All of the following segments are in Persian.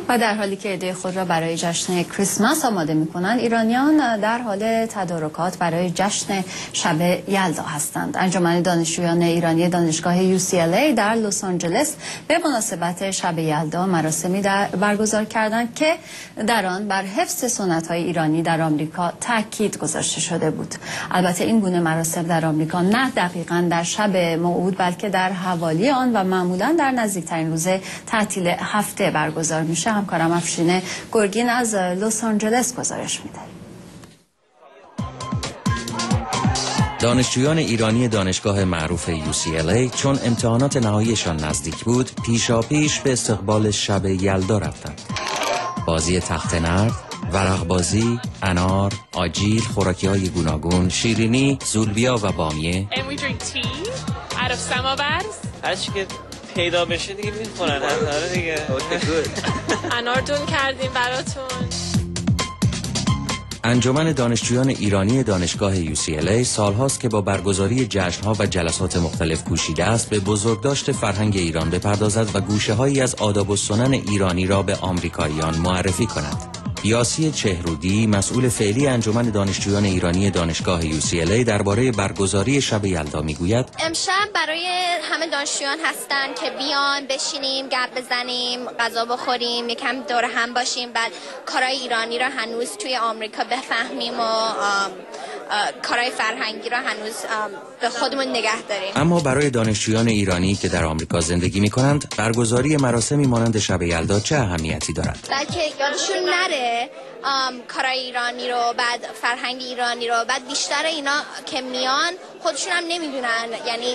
و در حالی که ایده خود را برای جشن کریسمس آماده می‌کنند، ایرانیان در حال تدارکات برای جشن شب یلدا هستند. انجمن دانشجویان ایرانی دانشگاه UCLA در لس آنجلس به مناسبت شب یلدا مراسمی برگزار کردند که در آن بر حفظ سنت‌های ایرانی در آمریکا تاکید گذاشته شده بود. البته این گونه مراسم در آمریکا نه دقیقاً در شب موعود بلکه در حوالی آن و معمولاً در نزدیکترین روز تعطیل هفته برگزار میشه. همکارم افشین گرگین از لس آنجلس گزارش میده. دانشجویان ایرانی دانشگاه معروف UCLA چون امتحانات نهاییشان نزدیک بود، پیشاپیش به استقبال شب یلدا رفتند. بازی تخت نرد، ورق بازی، انار، آجیل، خوراکی‌های گوناگون، شیرینی، زولبیا و بامیه. هرچی که پیدا بشه دیگه میخورن. دیگه انار دون کردیم براتون. انجمن دانشجویان ایرانی دانشگاه UCLA سالهاست که با برگزاری جشن‌ها و جلسات مختلف کوشیده است به بزرگداشت فرهنگ ایران بپردازد و گوشه‌هایی از آداب و سنن ایرانی را به آمریکاییان معرفی کند. یاسی چهرودی، مسئول فعلی انجمن دانشجویان ایرانی دانشگاه UCLA درباره برگزاری شب یلدا میگوید: امشب برای همه دانشجویان هستن که بیان بشینیم، گپ بزنیم، غذا بخوریم، یکم دور هم باشیم، بعد کارهای ایرانی را هنوز توی آمریکا بفهمیم و کارهای فرهنگی را هنوز به خودمون نگه داریم. اما برای دانشجویان ایرانی که در آمریکا زندگی می‌کنند، برگزاری مراسمی مانند شب یلدا چه اهمیتی دارد؟ بلکه یادشون نره کارهای ایرانی رو، بعد فرهنگ ایرانی رو، بعد بیشتر اینا که میان خودشون هم نمیدونن یعنی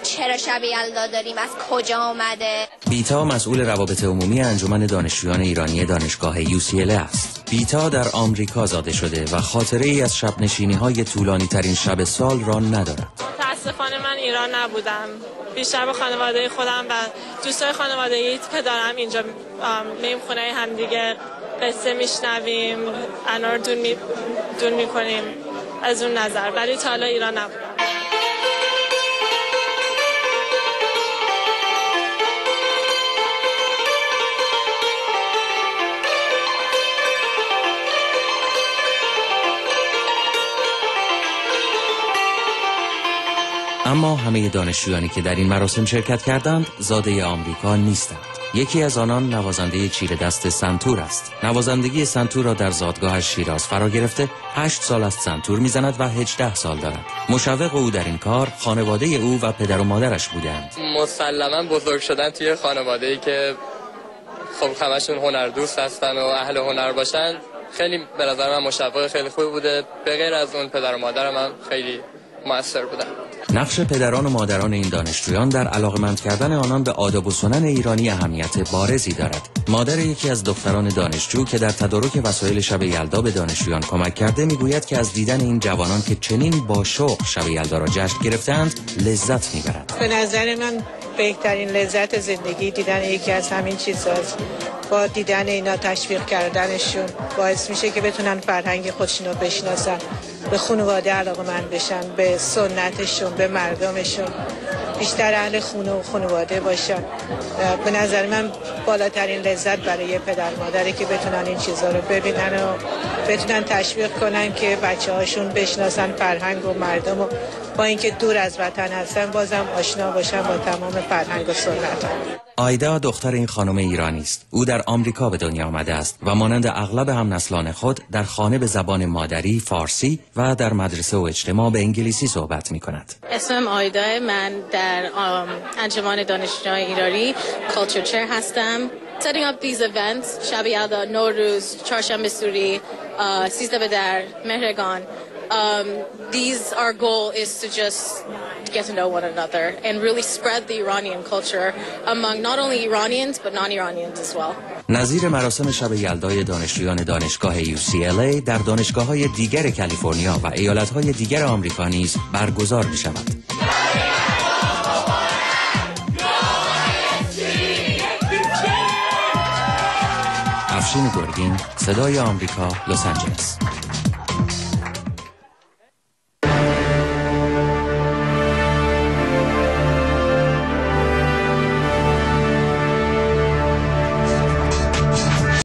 چرا شب یلدا داریم، از کجا آمده. بیتا مسئول روابط عمومی انجمن دانشجویان ایرانی دانشگاه UCLA است. بیتا در آمریکا زاده شده و خاطره ای از شب نشینی های طولانی ترین شب سال را ندارد. متاسفانه من ایران نبودم. بیشتر با خانواده خودم و دوستای خانوادگی که دارم اینجا میم خونه هم دیگه قصه میشنویم، انار دون میکنیم از اون نظر، ولی تا حالا ایران نبودم. اما همه دانشجویانی که در این مراسم شرکت کردند زاده آمریکا نیستند. یکی از آنان نوازنده چیره دست سنتور است. نوازندگی سنتور را در زادگاهش شیراز فرا گرفته، 8 سال است سنتور میزند و 18 سال دارد. مشوق او در این کار خانواده او و پدر و مادرش بودند. مسلماً بزرگ شدن توی خانواده‌ای که خب همشون هنردوست هستن و اهل هنر باشن خیلی به نظر من مشوق خیلی خوبی بوده. به غیر از اون پدر و مادرم هم خیلی مؤثر بودن. نقش پدران و مادران این دانشجویان در علاقمند کردن آنان به آداب و سنن ایرانی اهمیت بارزی دارد. مادر یکی از دختران دانشجو که در تدارک وسایل شب یلدا به دانشجویان کمک کرده میگوید که از دیدن این جوانان که چنین با شوق شب یلدا را جشن گرفتند لذت میبرد. به نظر من بهترین لذت زندگی دیدن یکی از همین چیزاست. با دیدن اینا تشویق کردنشون باعث میشه که بتونن فرهنگ خودشون رو بشناسن، به خانواده علاقه‌مند بشن، به سنتشون، به مردمشون، بیشتر اهل خونه و خانواده باشن. به نظر من بالاترین لذت برای پدر مادره که بتونن این چیزا رو ببینن و بتونن تشویق کنن که بچه‌هاشون بشناسن فرهنگ و مردم و با اینکه دور از وطن هستن بازم آشنا باشن با تمام فرهنگ و سنت. آیدا دختر این خانم ایرانی است. او در آمریکا به دنیا آمده است و مانند اغلب همنسلان خود در خانه به زبان مادری فارسی و در مدرسه و اجتماع به انگلیسی صحبت می کند. اسمم آیدا، من در انجمن دانشجویان ایرانی کالچر چر هستم. Setting up these events شب یلدا، نوروز، چهارشنبه سوری، 13 در مهرگان. Our goal is to just get to know one another and really spread the Iranian culture among not only Iranians but non-Iranians as well. نظیر مراسم شب یلدای دانشجویان دانشگاه UCLA در دانشگاه‌های دیگر کالیفرنیا و ایالت‌های دیگر آمریکا نیز برگزار می‌شود. افشین گرگین، صدای آمریکا، لس آنجلس.